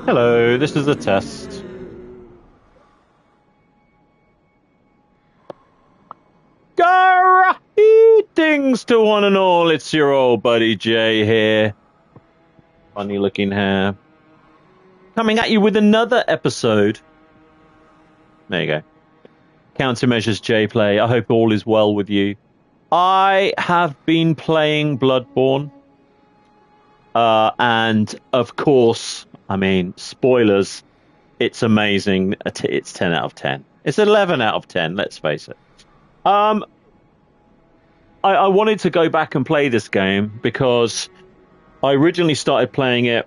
Hello, this is a test. Greetings to one and all, it's your old buddy Jay here. Funny looking hair. Coming at you with another episode. There you go. Countermeasures J Play. I hope all is well with you. I have been playing Bloodborne. And of course, I mean, spoilers, it's amazing. It's 10 out of 10. It's 11 out of 10, let's face it. I wanted to go back and play this game because I originally started playing it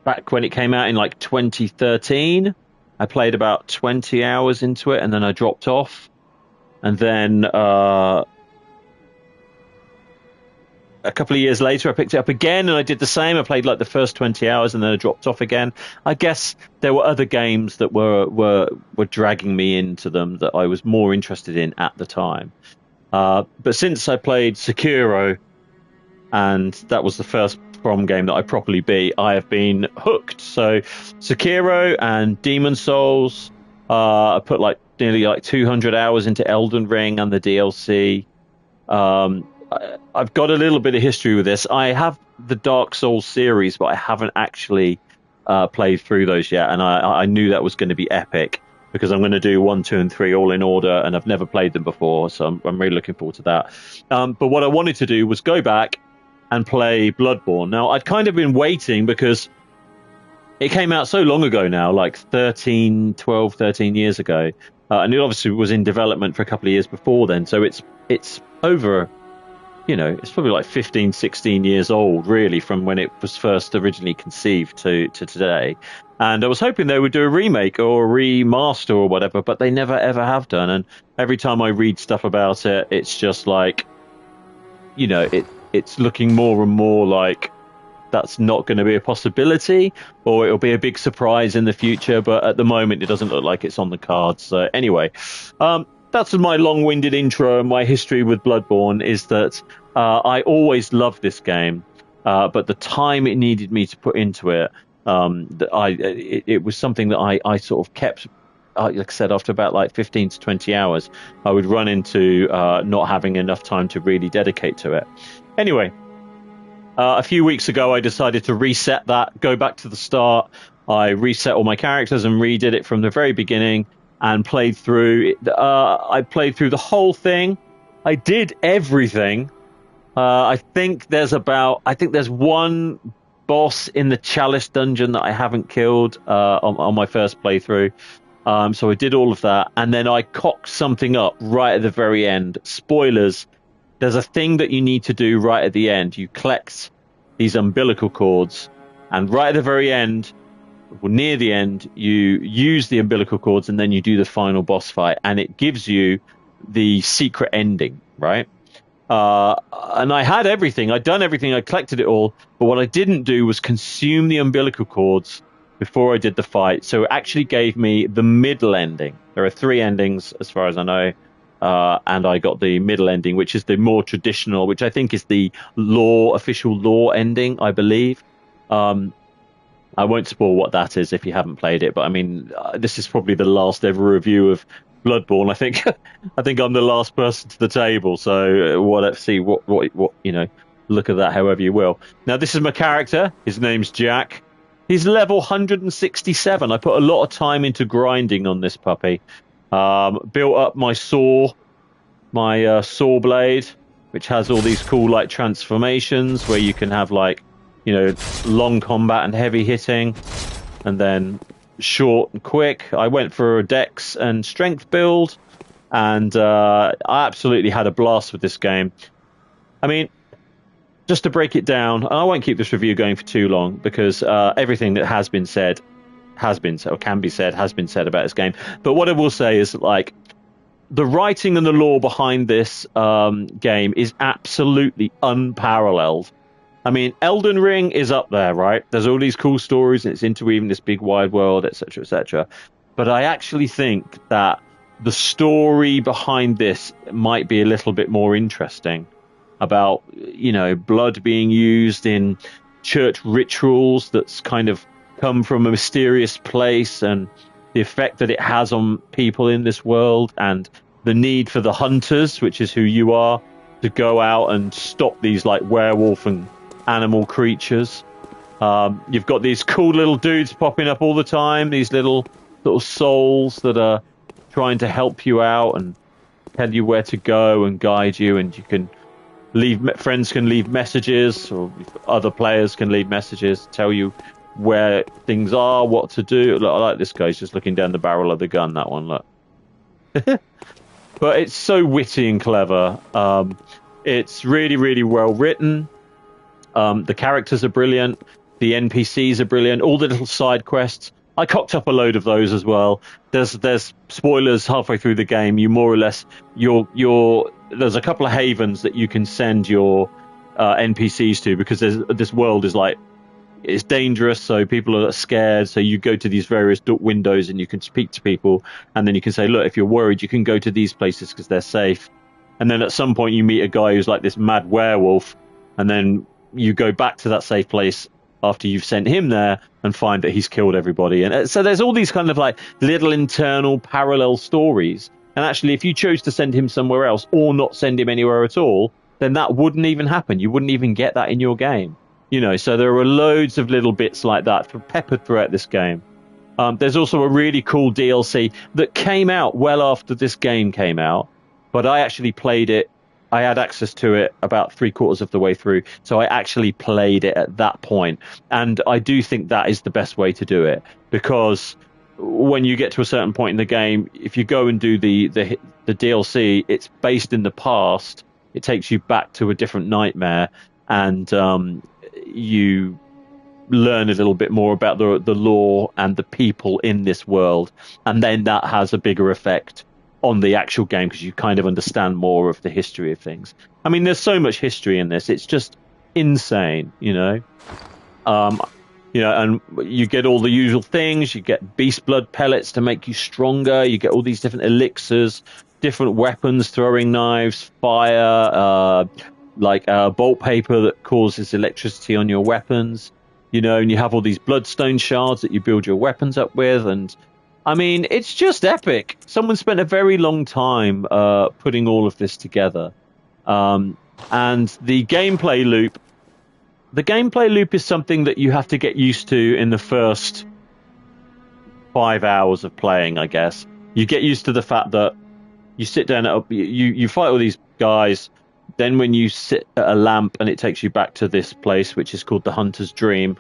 back when it came out in like 2013. I played about 20 hours into it and then I dropped off. And then a couple of years later, I picked it up again and I did the same. I played like the first 20 hours and then I dropped off again. I guess there were other games that were dragging me into them that I was more interested in at the time. But since I played Sekiro, and that was the first From game that I properly beat, I have been hooked. So Sekiro and Demon Souls, I put like nearly like 200 hours into Elden Ring and the DLC. I've got a little bit of history with this. I have the Dark Souls series, but I haven't actually played through those yet. And I knew that was going to be epic because I'm going to do 1, 2, and 3 all in order, and I've never played them before, so I'm really looking forward to that. But what I wanted to do was go back and play Bloodborne. Now, I'd kind of been waiting because it came out so long ago now, like 12, 13 years ago. And it obviously was in development for a couple of years before then. So it's over, it's probably like 15, 16 years old, really, from when it was first originally conceived to today. And I was hoping they would do a remake or a remaster or whatever, but they never, ever have done. And every time I read stuff about it, it's just like, it's looking more and more like that's not going to be a possibility, or it'll be a big surprise in the future. But at the moment, it doesn't look like it's on the cards. So anyway, that's my long-winded intro. My history with Bloodborne is that I always loved this game, but the time it needed me to put into it, it was something that I sort of kept. Like I said, after about like 15 to 20 hours, I would run into not having enough time to really dedicate to it. Anyway, a few weeks ago, I decided to reset that, go back to the start. I reset all my characters and redid it from the very beginning and played through. I played through the whole thing. I did everything. I think there's one boss in the Chalice dungeon that I haven't killed on my first playthrough. So I did all of that, and then I cocked something up right at the very end. Spoilers, there's a thing that you need to do right at the end. You collect these umbilical cords, and right at the very end, near the end, you use the umbilical cords, and then you do the final boss fight, and it gives you the secret ending, right? And I had everything. I'd done everything. I collected it all, but what I didn't do was consume the umbilical cords before I did the fight, so it actually gave me the middle ending. There are 3 endings as far as I know, and I got the middle ending, which is the more traditional, which I think is the official lore ending, I believe. I won't spoil what that is if you haven't played it, but I mean, this is probably the last ever review of Bloodborne. I think I'm the last person to the table, so let's see what look at that however you will. Now, this is my character. His name's Jack. He's level 167. I put a lot of time into grinding on this puppy. Built up my saw blade, which has all these cool like transformations where you can have like, long combat and heavy hitting, and then short and quick. I went for a dex and strength build, and I absolutely had a blast with this game. I mean, just to break it down, and I won't keep this review going for too long because everything that has been said or can be said has been said about this game. But what I will say is, like, the writing and the lore behind this game is absolutely unparalleled. I mean, Elden Ring is up there, right? There's all these cool stories, and it's interweaving this big wide world, etc., etc. But I actually think that the story behind this might be a little bit more interesting, about, blood being used in church rituals that's kind of come from a mysterious place, and the effect that it has on people in this world, and the need for the hunters, which is who you are, to go out and stop these like werewolf and animal creatures. You've got these cool little dudes popping up all the time, these little souls that are trying to help you out and tell you where to go and guide you, and you can friends can leave messages, or other players can leave messages, tell you where things are, what to do. Look, I like this guy's just looking down the barrel of the gun, that one, look. But it's so witty and clever. It's really, really well written. The characters are brilliant. The NPCs are brilliant. All the little side quests. I cocked up a load of those as well. There's spoilers halfway through the game. You more or less there's a couple of havens that you can send your NPCs to, because this world is like, it's dangerous, so people are scared. So you go to these various windows and you can speak to people, and then you can say, look, if you're worried, you can go to these places because they're safe. And then at some point you meet a guy who's like this mad werewolf, and then you go back to that safe place after you've sent him there and find that he's killed everybody. And so there's all these kind of like little internal parallel stories. And actually, if you chose to send him somewhere else or not send him anywhere at all, then that wouldn't even happen. You wouldn't even get that in your game. You know, so there are loads of little bits like that peppered throughout this game. There's also a really cool DLC that came out well after this game came out, but I actually played it. I had access to it about 3/4 of the way through, so I actually played it at that point. And I do think that is the best way to do it, because when you get to a certain point in the game, if you go and do the DLC, it's based in the past. It takes you back to a different nightmare, and you learn a little bit more about the lore and the people in this world, and then that has a bigger effect on the actual game, because you kind of understand more of the history of things. I mean, there's so much history in this; it's just insane, you know. And you get all the usual things. You get beast blood pellets to make you stronger. You get all these different elixirs, different weapons, throwing knives, fire, bolt paper that causes electricity on your weapons. You know, and you have all these bloodstone shards that you build your weapons up with. And I mean, it's just epic. Someone spent a very long time putting all of this together. And the gameplay loop is something that you have to get used to in the first 5 hours of playing, I guess. You get used to the fact that you sit down, you fight all these guys, then when you sit at a lamp and it takes you back to this place, which is called the Hunter's Dream,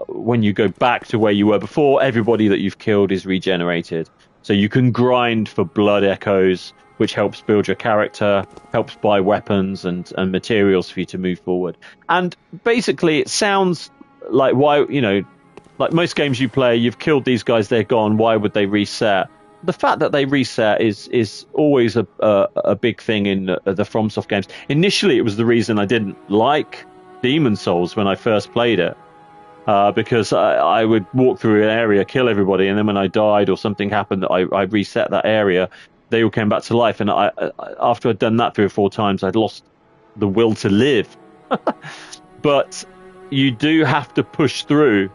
when you go back to where you were before, everybody that you've killed is regenerated. So you can grind for blood echoes, which helps build your character, helps buy weapons and materials for you to move forward. And basically, it sounds like like most games you play, you've killed these guys, they're gone, why would they reset? The fact that they reset is always a big thing in the FromSoft games. Initially, it was the reason I didn't like Demon's Souls when I first played it, because I would walk through an area, kill everybody, and then when I died or something happened, I reset that area, they all came back to life. And after I'd done that 3 or 4 times, I'd lost the will to live. But you do have to push through.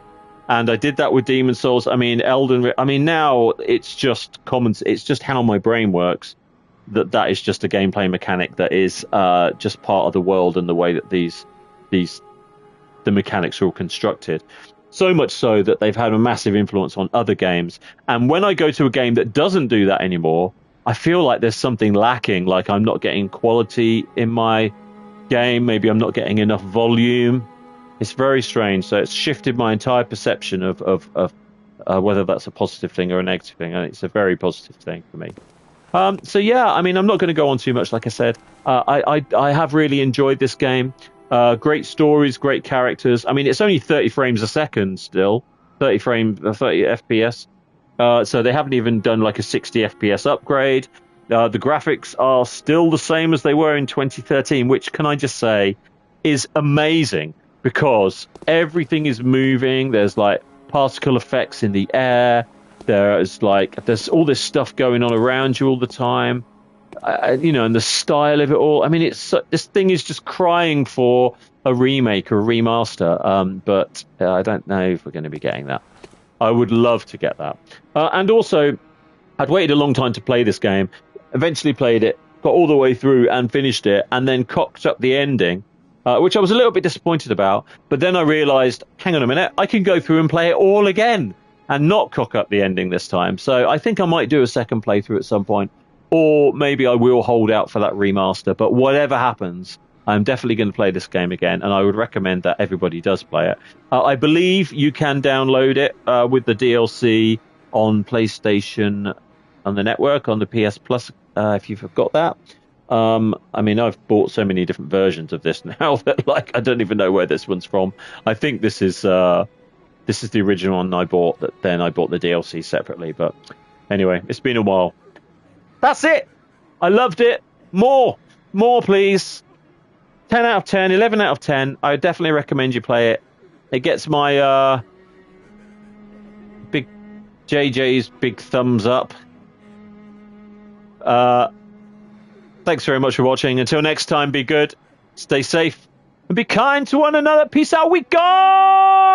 And I did that with Demon's Souls. I mean, now it's just common. It's just how my brain works. That is just a gameplay mechanic that is just part of the world and the way that the mechanics are all constructed. So much so that they've had a massive influence on other games. And when I go to a game that doesn't do that anymore, I feel like there's something lacking. Like I'm not getting quality in my game. Maybe I'm not getting enough volume. It's very strange. So it's shifted my entire perception of whether that's a positive thing or a negative thing. And it's a very positive thing for me. So yeah, I mean, I'm not going to go on too much. Like I said, I have really enjoyed this game. Great stories, great characters. I mean, it's only 30 frames a second still, 30 FPS. So they haven't even done like a 60 FPS upgrade. The graphics are still the same as they were in 2013, which, can I just say, is amazing, because everything is moving. There's like particle effects in the air. There's all this stuff going on around you all the time. And the style of it all. I mean, this thing is just crying for a remake or a remaster, but I don't know if we're going to be getting that. I would love to get that. And also, I'd waited a long time to play this game, eventually played it, got all the way through and finished it, and then cocked up the ending, which I was a little bit disappointed about. But then I realised, hang on a minute, I can go through and play it all again and not cock up the ending this time. So I think I might do a second playthrough at some point, or maybe I will hold out for that remaster. But whatever happens, I'm definitely going to play this game again, and I would recommend that everybody does play it. I believe you can download it with the DLC on PlayStation on the network, on the PS Plus, if you forgot that. I mean, I've bought so many different versions of this now that, like, I don't even know where this one's from. I think this is the original one I bought. That then I bought the DLC separately. But anyway, it's been a while. That's it. I loved it. More, please. 10 out of 10, 11 out of 10. I definitely recommend you play it. It gets my big JJ's big thumbs up. Thanks very much for watching. Until next time, be good, stay safe, and be kind to one another. Peace out. We gone!